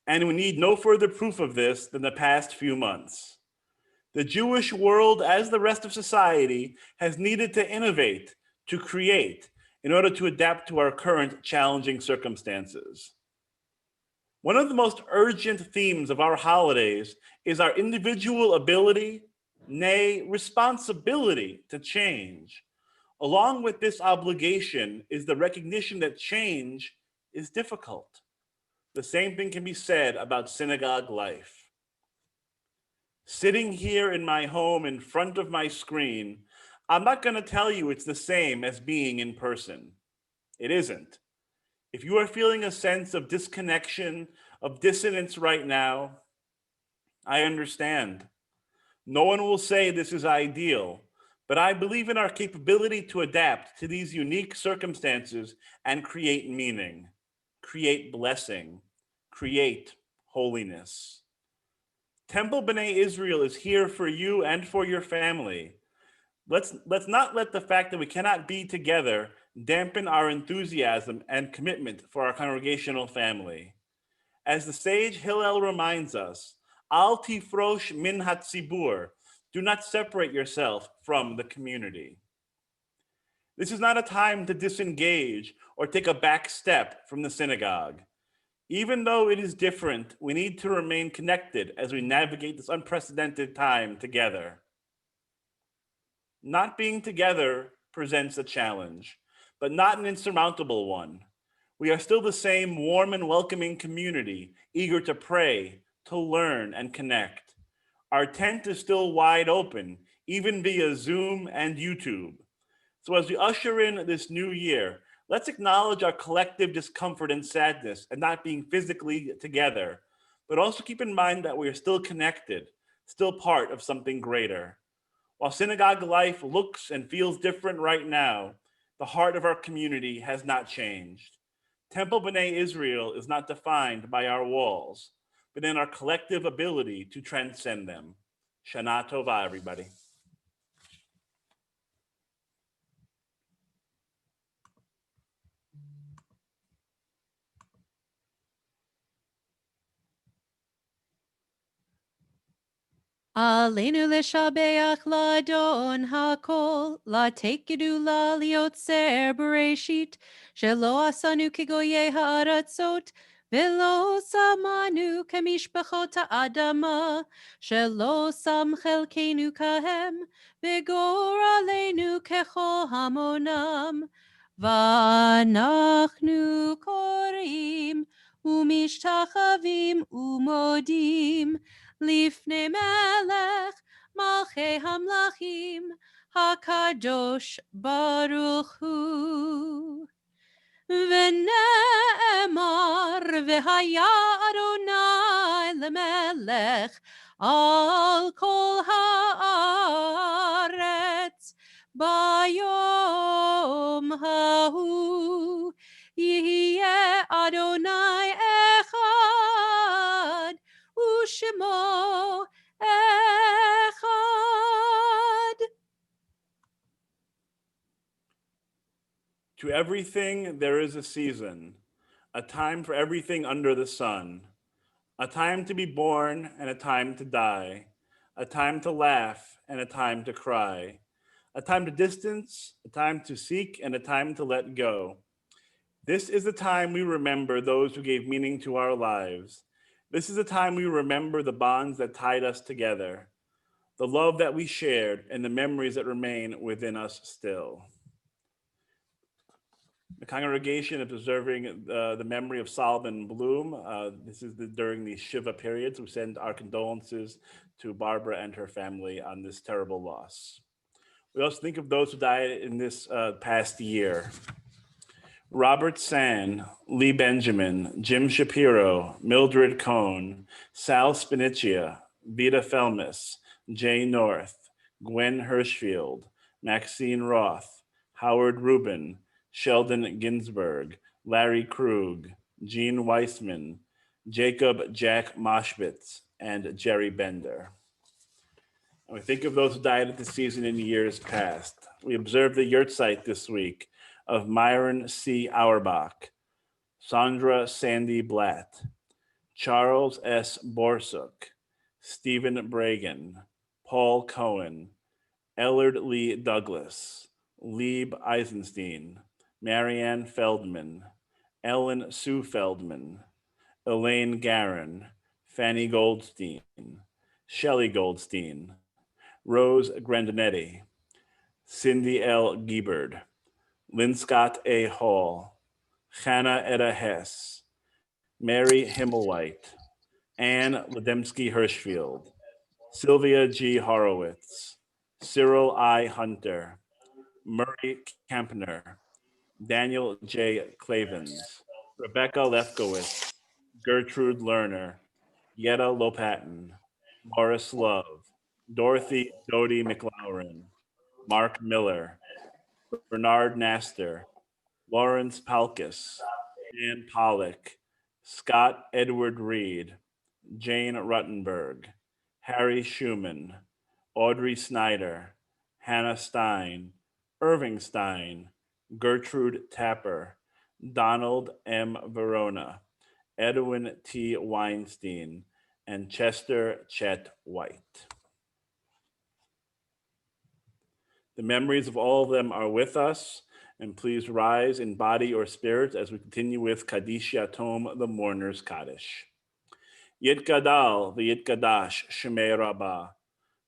and we need no further proof of this than the past few months. The Jewish world, as the rest of society, has needed to innovate, to create, in order to adapt to our current challenging circumstances. One of the most urgent themes of our holidays is our individual ability, nay, responsibility to change. Along with this obligation is the recognition that change is difficult. The same thing can be said about synagogue life. Sitting here in my home in front of my screen, I'm not going to tell you it's the same as being in person. It isn't. If you are feeling a sense of disconnection, of dissonance right now, I understand. No one will say this is ideal, but I believe in our capability to adapt to these unique circumstances and create meaning, create blessing, create holiness. Temple B'nai Israel is here for you and for your family. Let's not let the fact that we cannot be together dampen our enthusiasm and commitment for our congregational family. As the sage Hillel reminds us, Al tifrosh min hatzibur, do not separate yourself from the community. This is not a time to disengage or take a back step from the synagogue. Even though it is different, we need to remain connected as we navigate this unprecedented time together. Not being together presents a challenge, but not an insurmountable one. We are still the same warm and welcoming community, eager to pray, to learn, and connect. Our tent is still wide open, even via Zoom and YouTube. So as we usher in this new year, let's acknowledge our collective discomfort and sadness at not being physically together, but also keep in mind that we are still connected, still part of something greater. While synagogue life looks and feels different right now, the heart of our community has not changed. Temple B'nai Israel is not defined by our walls, but in our collective ability to transcend them. Shana Tova, everybody. Aleinu leshabeach ladon hakol, la tekidu la liotzer bereshit, shelo asanu kigoye ha'aratzot, velo samanu kemishpachot ha'adama, shelo sam chelkenu kahem, vigor aleinu kechol hamonam, vanachnu korim, umishtachavim umodim, Lifnei melech malchei hamlachim hakadosh baruch hu. V'ne'emar v'haya Adonai lemelech al kol haaretz bayom hahu yihye Adonai echad u'shemo echad. To everything there is a season, a time for everything under the sun, a time to be born and a time to die, a time to laugh and a time to cry, a time to distance, a time to seek, and a time to let go. This is the time we remember those who gave meaning to our lives. This is the time we remember the bonds that tied us together, the love that we shared, and the memories that remain within us still. The congregation is observing the memory of Solomon Bloom. This is during the Shiva period, so we send our condolences to Barbara and her family on this terrible loss. We also think of those who died in this past year. Robert San, Lee Benjamin, Jim Shapiro, Mildred Cohn, Sal Spinicia, Vita Felmis, Jay North, Gwen Hirschfield, Maxine Roth, Howard Rubin, Sheldon Ginsberg, Larry Krug, Gene Weissman, Jacob Jack Moshbitz, and Jerry Bender. And we think of those who died at the season in years past. We observed the yurtzeit this week of Myron C. Auerbach, Sandra Sandy Blatt, Charles S. Borsuk, Stephen Bragan, Paul Cohen, Ellard Lee Douglas, Lieb Eisenstein, Marianne Feldman, Ellen Sue Feldman, Elaine Garin, Fanny Goldstein, Shelley Goldstein, Rose Grandinetti, Cindy L. Gieberd, Lynn Scott A. Hall, Hannah Etta Hess, Mary Himmelwhite, Anne Ledemsky Hirschfield, Sylvia G. Horowitz, Cyril I. Hunter, Murray Kampner, Daniel J. Clavens, Rebecca Lefkowitz, Gertrude Lerner, Yetta Lopatin, Morris Love, Dorothy Dodie McLaurin, Mark Miller, Bernard Nastor, Lawrence Palkus, Dan Pollock, Scott Edward Reed, Jane Ruttenberg, Harry Schumann, Audrey Snyder, Hannah Stein, Irving Stein, Gertrude Tapper, Donald M. Verona, Edwin T. Weinstein, and Chester Chet White. The memories of all of them are with us, and please rise in body or spirit as we continue with Kaddish Yatom, the mourner's Kaddish. Yitgadal v'yitgadash Shemei Rabbah,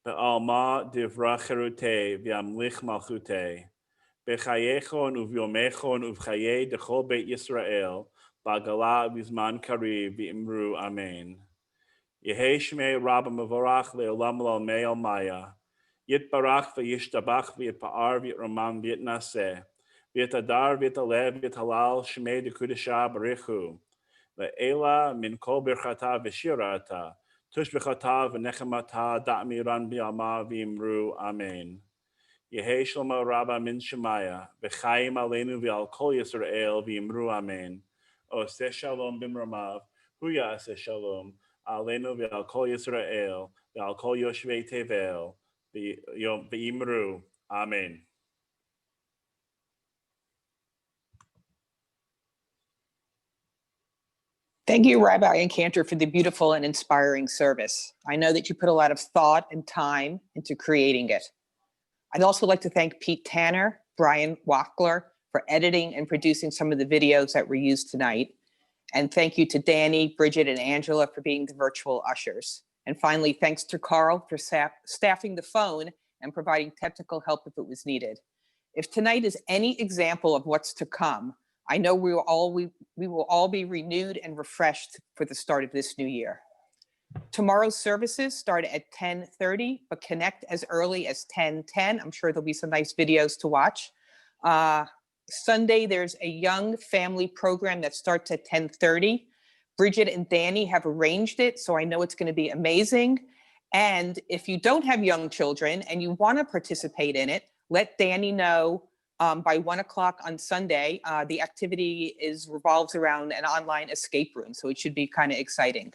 be'alma divra cherutei v'amlich malchutei, b'chayechon uv'yomechon uv'chayei dechol beit Yisrael, ba'gala v'zman kariv v'imru amen. Yehei Shemei Rabbah mevorach le'olam l'almei almaya, Yitbarach v'yishtabach v'yitpa'ar v'yitramam v'yitnaseh, v'yitadar v'yitalev v'yitalal Shemei dekudesha barichu, Le'ela min kol birchata v'shirata, tush b'chata v'nechemata da'miran b'yama v'imru amen. Yehei Shlomo Rabbah min Shemaya, v'chaim aleinu v'al kol Yisrael v'imru amen. Oseh shalom b'mramav, hu ya'aseh shalom, aleinu v'al kol Yisrael, v'al kol yoshvei tevel, v'imru amen. Thank you, Rabbi and Cantor, for the beautiful and inspiring service. I know that you put a lot of thought and time into creating it. I'd also like to thank Pete Tanner, Brian Wackler for editing and producing some of the videos that were used tonight. And thank you to Danny, Bridget, and Angela for being the virtual ushers. And finally, thanks to Carl for staffing the phone and providing technical help if it was needed. If tonight is any example of what's to come, I know we will all be renewed and refreshed for the start of this new year. Tomorrow's services start at 10:30, but connect as early as 10:10. I'm sure there'll be some nice videos to watch. Sunday, there's a young family program that starts at 10:30. Bridget and Danny have arranged it, so I know it's going to be amazing. And if you don't have young children and you want to participate in it, let Danny know by 1 o'clock on Sunday. The activity revolves around an online escape room, so it should be kind of exciting.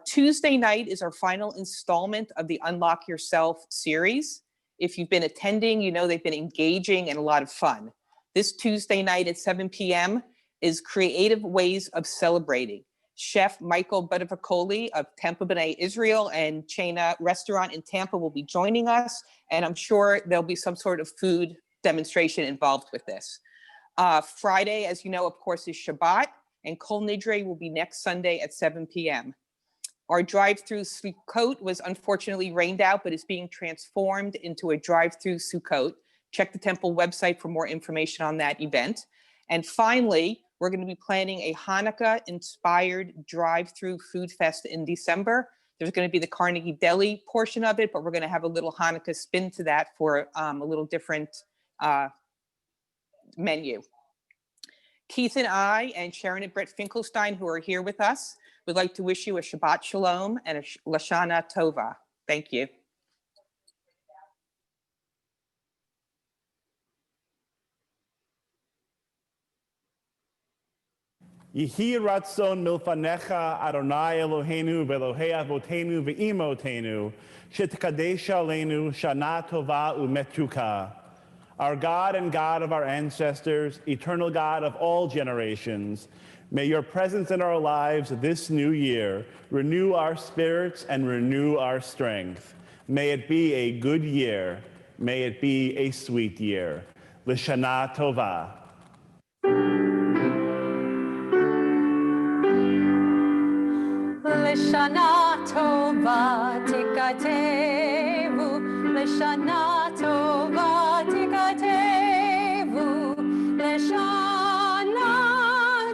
Tuesday night is our final installment of the Unlock Yourself series. If you've been attending, you know they've been engaging and a lot of fun. This Tuesday night at 7 p.m. is Creative Ways of Celebrating. Chef Michael Budavicoli of Tampa B'nai Israel and Chaina Restaurant in Tampa will be joining us, and I'm sure there'll be some sort of food demonstration involved with this. Friday, as you know, of course, is Shabbat, and Kol Nidre will be next Sunday at 7 p.m. Our drive-through Sukkot was unfortunately rained out, but is being transformed into a drive-through Sukkot. Check the temple website for more information on that event. And finally, we're going to be planning a Hanukkah-inspired drive-through food fest in December. There's going to be the Carnegie Deli portion of it, but we're going to have a little Hanukkah spin to that for a little different menu. Keith and I and Sharon and Brett Finkelstein, who are here with us, would like to wish you a Shabbat Shalom and a Lashana Tova. Thank you. Yehi ratzon milfanecha Adonai Eloheinu ve'Elohei avotenu ve'imotenu shetkadesha aleinu shana tova umetuka. Our God and God of our ancestors, eternal God of all generations, may your presence in our lives this new year renew our spirits and renew our strength. May it be a good year. May it be a sweet year. L'shana tova. L'shana tova tikatevu, l'shana tova tikatevu, l'shana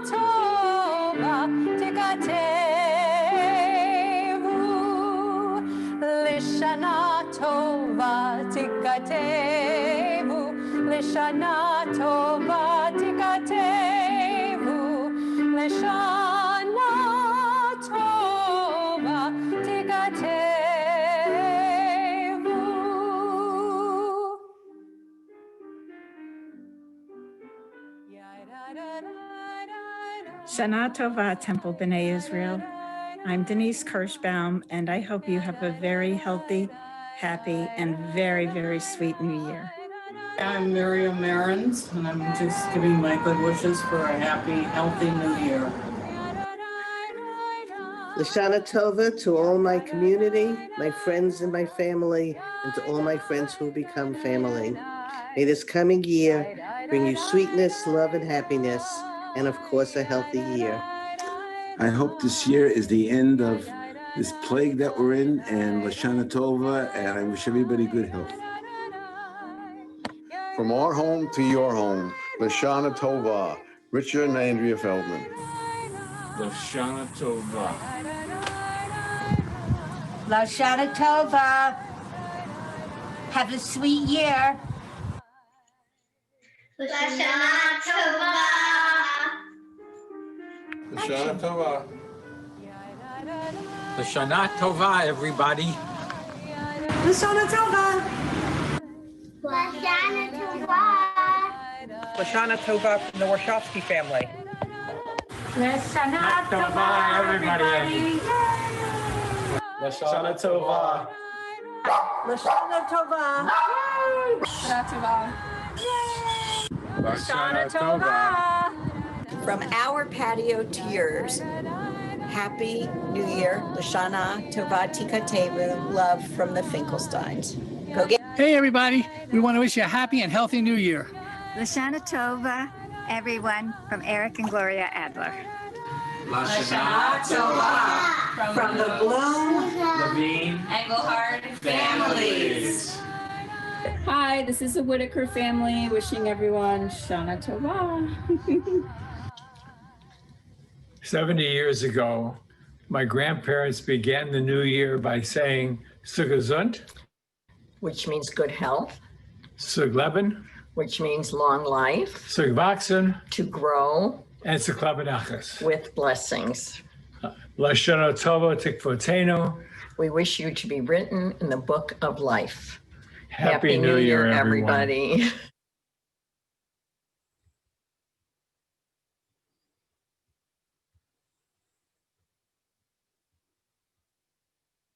tova tikatevu, l'shana tova tikatevu, l'shana tova tikatevu, l'shana Shana Tova, Temple B'nai Israel. I'm Denise Kirschbaum, and I hope you have a very healthy, happy, and very, very sweet new year. I'm Miriam Marins, and I'm just giving my good wishes for a happy, healthy new year. Lashana Tova to all my community, my friends and my family, and to all my friends who become family. May this coming year bring you sweetness, love, and happiness, and of course, a healthy year. I hope this year is the end of this plague that we're in, and Lashana Tova, and I wish everybody good health. From our home to your home, Lashana Tova, Richard and Andrea Feldman. Lashana Tova. Lashana Tova. Have a sweet year. Lashana Tova. Lashana Tova. Lashana Tova, everybody. Lashana Tova. Lashana Tova. Lashana Tova from the Warshawski family. Lashana Tova, everybody. Lashana Tova. Lashana Tova. Lashana Tova. From our patio to yours, Happy New Year, Lashana Tova Tika Tevu, love from the Finkelsteins. Go get. Hey everybody, we want to wish you a happy and healthy new year. Lashana Tova, everyone, from Eric and Gloria Adler. Lashana Tova From the Bloom, Levine, Engelhardt families. Hi, this is the Whitaker family wishing everyone Shana Tova. 70 years ago, my grandparents began the new year by saying Sugesund, which means good health, Sugleben, which means long life, Sugwachsen, to grow, and Suklabenachas. with blessings. Lashana Tova Tikvotenu. We wish you to be written in the book of life. Happy New Year, everyone. everybody.